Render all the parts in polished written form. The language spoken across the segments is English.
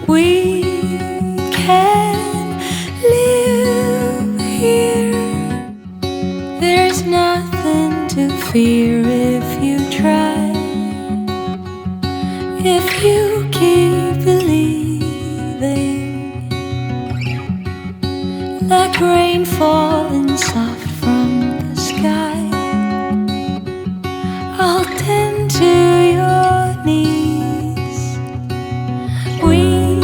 We can live here. There's nothing to fear if you try. If you keep believing, like rain falling soft from the sky, I'll tend to your needs. We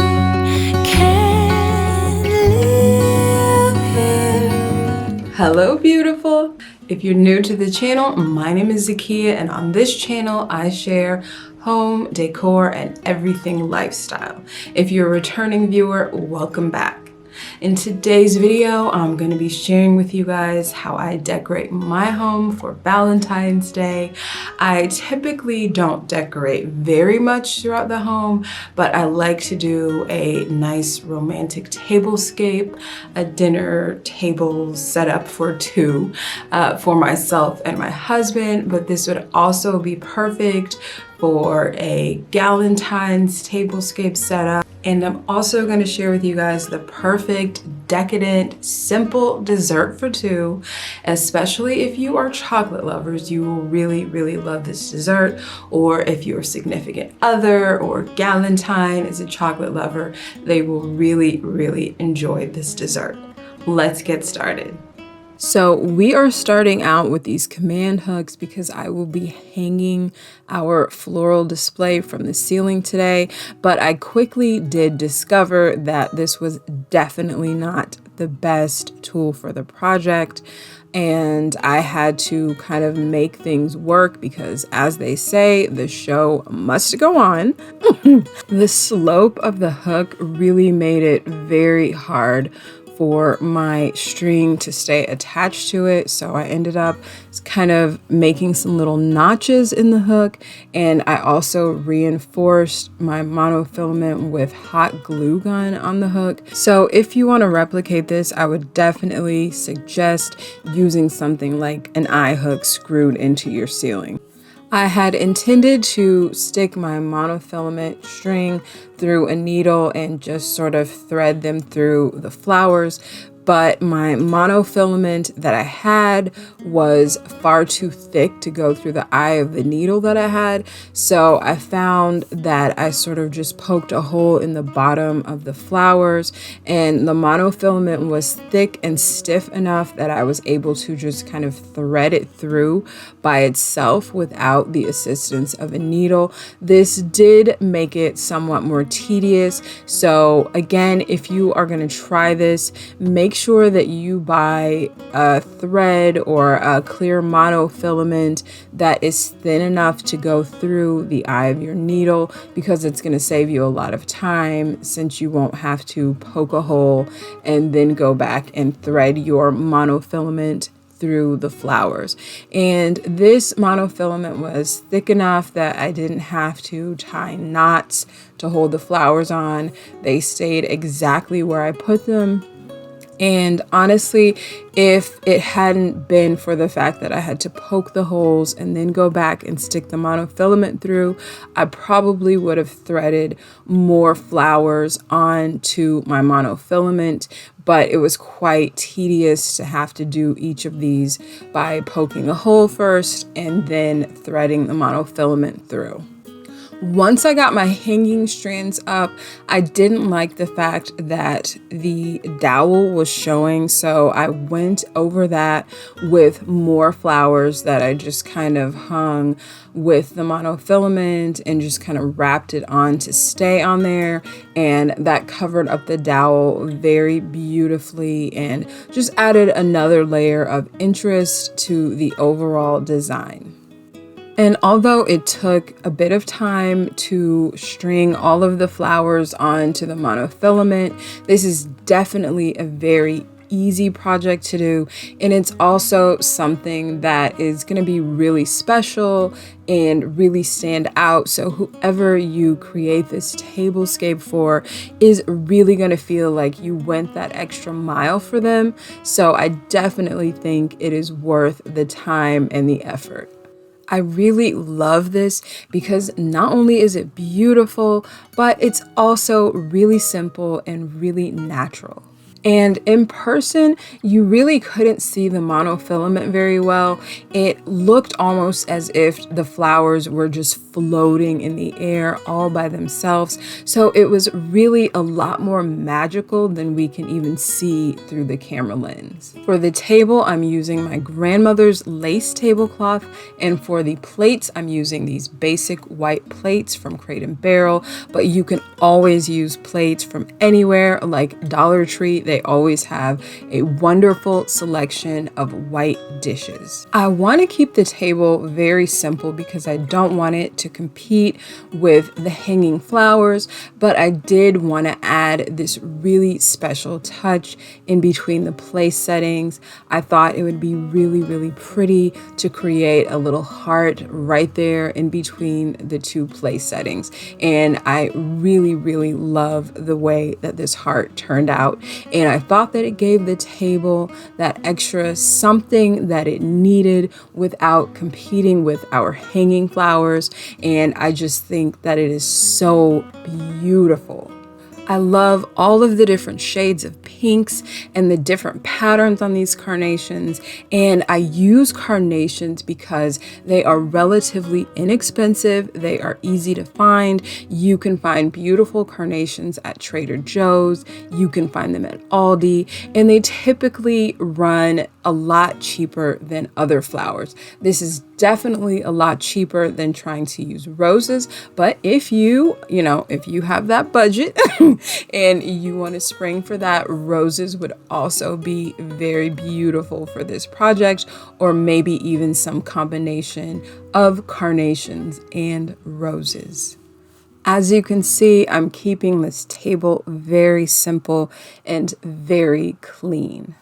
can live here. Hello, beautiful. If you're new to the channel, my name is Zakia, and on this channel, I share home, decor, and everything lifestyle. If you're a returning viewer, welcome back. In today's video, I'm going to be sharing with you guys how I decorate my home for Valentine's Day. I typically don't decorate very much throughout the home, but I like to do a nice romantic tablescape, a dinner table set up for two for myself and my husband, but this would also be perfect for a Valentine's tablescape setup. And I'm also going to share with you guys the perfect, decadent, simple dessert for two. Especially if you are chocolate lovers, you will really, really love this dessert. Or if your significant other or Valentine is a chocolate lover, they will really, really enjoy this dessert. Let's get started. So we are starting out with these command hooks because I will be hanging our floral display from the ceiling today, but I quickly did discover that this was definitely not the best tool for the project, and I had to kind of make things work because, as they say, the show must go on. The slope of the hook really made it very hard for my string to stay attached to it. So I ended up kind of making some little notches in the hook, and I also reinforced my monofilament with hot glue gun on the hook. So if you want to replicate this, I would definitely suggest using something like an eye hook screwed into your ceiling. I had intended to stick my monofilament string through a needle and just sort of thread them through the flowers, but my monofilament that I had was far too thick to go through the eye of the needle that I had. So I found that I sort of just poked a hole in the bottom of the flowers, and the monofilament was thick and stiff enough that I was able to just kind of thread it through by itself without the assistance of a needle. This did make it somewhat more tedious. So again, if you are going to try this, make sure that you buy a thread or a clear monofilament that is thin enough to go through the eye of your needle, because it's going to save you a lot of time since you won't have to poke a hole and then go back and thread your monofilament through the flowers. And this monofilament was thick enough that I didn't have to tie knots to hold the flowers on. They stayed exactly where I put them. And honestly, if it hadn't been for the fact that I had to poke the holes and then go back and stick the monofilament through, I probably would have threaded more flowers onto my monofilament, but it was quite tedious to have to do each of these by poking a hole first and then threading the monofilament through. Once I got my hanging strands up, I didn't like the fact that the dowel was showing, so I went over that with more flowers that I just kind of hung with the monofilament and just kind of wrapped it on to stay on there, and that covered up the dowel very beautifully and just added another layer of interest to the overall design. And although it took a bit of time to string all of the flowers onto the monofilament, this is definitely a very easy project to do, and it's also something that is going to be really special and really stand out. So whoever you create this tablescape for is really going to feel like you went that extra mile for them. So I definitely think it is worth the time and the effort. I really love this because not only is it beautiful, but it's also really simple and really natural. And in person, you really couldn't see the monofilament very well. It looked almost as if the flowers were just floating in the air all by themselves. So it was really a lot more magical than we can even see through the camera lens. For the table, I'm using my grandmother's lace tablecloth, and for the plates, I'm using these basic white plates from Crate and Barrel, but you can always use plates from anywhere like Dollar Tree. They always have a wonderful selection of white dishes. I want to keep the table very simple because I don't want it to compete with the hanging flowers, but I did want to add this really special touch in between the place settings. I thought it would be really, really pretty to create a little heart right there in between the two place settings. And I really, really love the way that this heart turned out. And I thought that it gave the table that extra something that it needed without competing with our hanging flowers. And I just think that it is so beautiful. I love all of the different shades of pinks and the different patterns on these carnations. And I use carnations because they are relatively inexpensive. They are easy to find. You can find beautiful carnations at Trader Joe's. You can find them at Aldi, and they typically run a lot cheaper than other flowers. This is definitely a lot cheaper than trying to use roses, but if you have that budget and you want to spring for that, roses would also be very beautiful for this project, or maybe even some combination of carnations and roses. As you can see, I'm keeping this table very simple and very clean.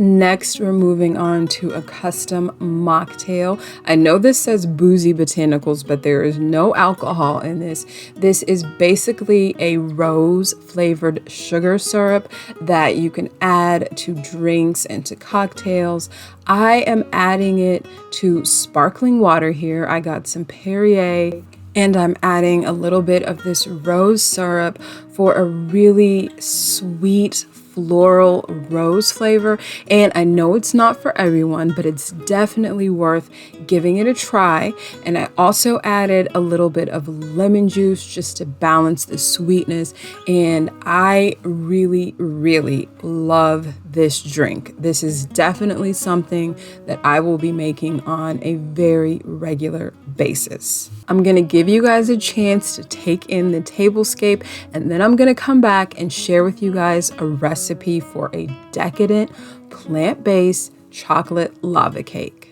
Next, we're moving on to a custom mocktail. I know this says Boozy Botanicals, but there is no alcohol in this. This is basically a rose flavored sugar syrup that you can add to drinks and to cocktails. I am adding it to sparkling water here. I got some Perrier, and I'm adding a little bit of this rose syrup for a really sweet floral rose flavor. And I know it's not for everyone, but it's definitely worth giving it a try. And I also added a little bit of lemon juice just to balance the sweetness. And I really, really love this drink. This is definitely something that I will be making on a very regular basis. I'm gonna give you guys a chance to take in the tablescape, and then I'm gonna come back and share with you guys a recipe for a decadent plant-based chocolate lava cake.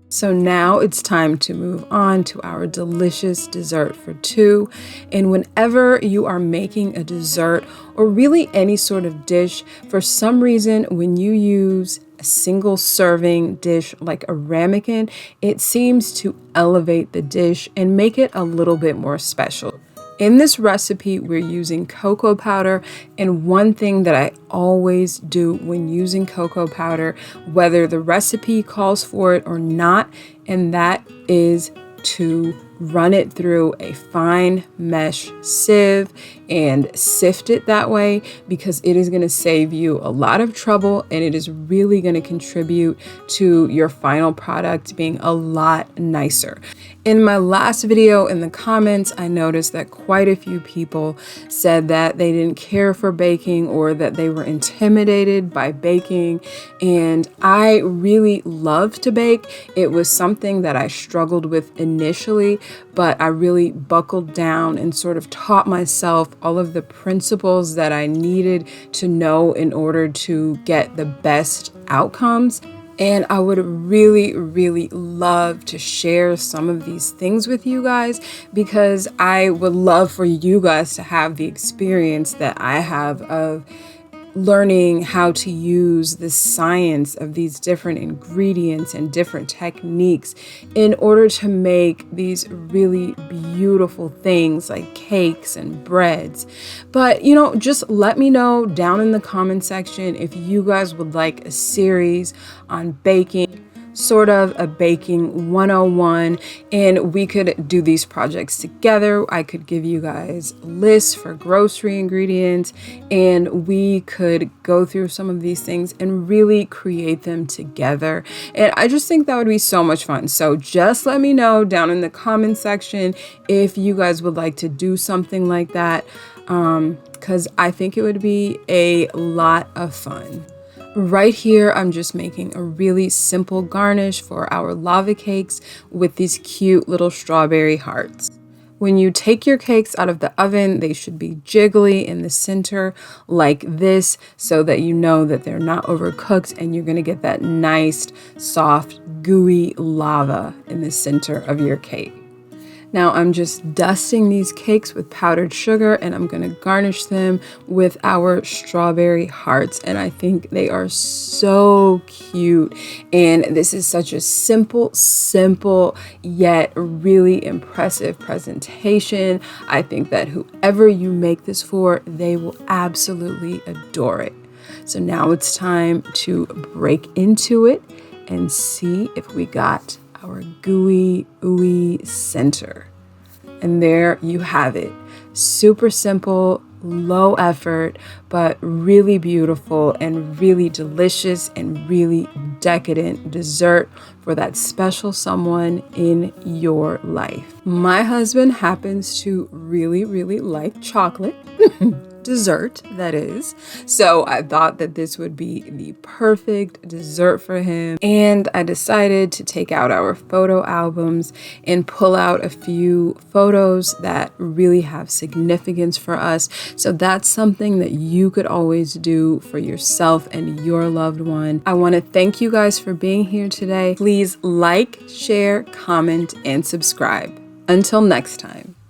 So now it's time to move on to our delicious dessert for two. And whenever you are making a dessert or really any sort of dish, for some reason, when you use a single serving dish like a ramekin, it seems to elevate the dish and make it a little bit more special. In this recipe, we're using cocoa powder, and one thing that I always do when using cocoa powder, whether the recipe calls for it or not, and that is to run it through a fine mesh sieve and sift it that way, because it is going to save you a lot of trouble and it is really going to contribute to your final product being a lot nicer. In my last video in the comments, I noticed that quite a few people said that they didn't care for baking or that they were intimidated by baking. And I really love to bake. It was something that I struggled with initially, but I really buckled down and sort of taught myself all of the principles that I needed to know in order to get the best outcomes. And I would really, really love to share some of these things with you guys, because I would love for you guys to have the experience that I have of learning how to use the science of these different ingredients and different techniques in order to make these really beautiful things like cakes and breads. But, just let me know down in the comment section if you guys would like a series on baking, sort of a baking 101, and we could do these projects together. I could give you guys lists for grocery ingredients and we could go through some of these things and really create them together. And I just think that would be so much fun. So just let me know down in the comment section if you guys would like to do something like that, because I think it would be a lot of fun. Right here, I'm just making a really simple garnish for our lava cakes with these cute little strawberry hearts. When you take your cakes out of the oven, they should be jiggly in the center like this, so that you know that they're not overcooked and you're going to get that nice, soft, gooey lava in the center of your cake. Now I'm just dusting these cakes with powdered sugar and I'm going to garnish them with our strawberry hearts. And I think they are so cute. And this is such a simple yet really impressive presentation. I think that whoever you make this for, they will absolutely adore it. So now it's time to break into it and see if we got our gooey, ooey center. And there you have it. Super simple, low effort, but really beautiful and really delicious and really decadent dessert for that special someone in your life. My husband happens to really, really like chocolate. Dessert, that is. So I thought that this would be the perfect dessert for him. And I decided to take out our photo albums and pull out a few photos that really have significance for us. So that's something that you could always do for yourself and your loved one. I want to thank you guys for being here today. Please like, share, comment, and subscribe. Until next time.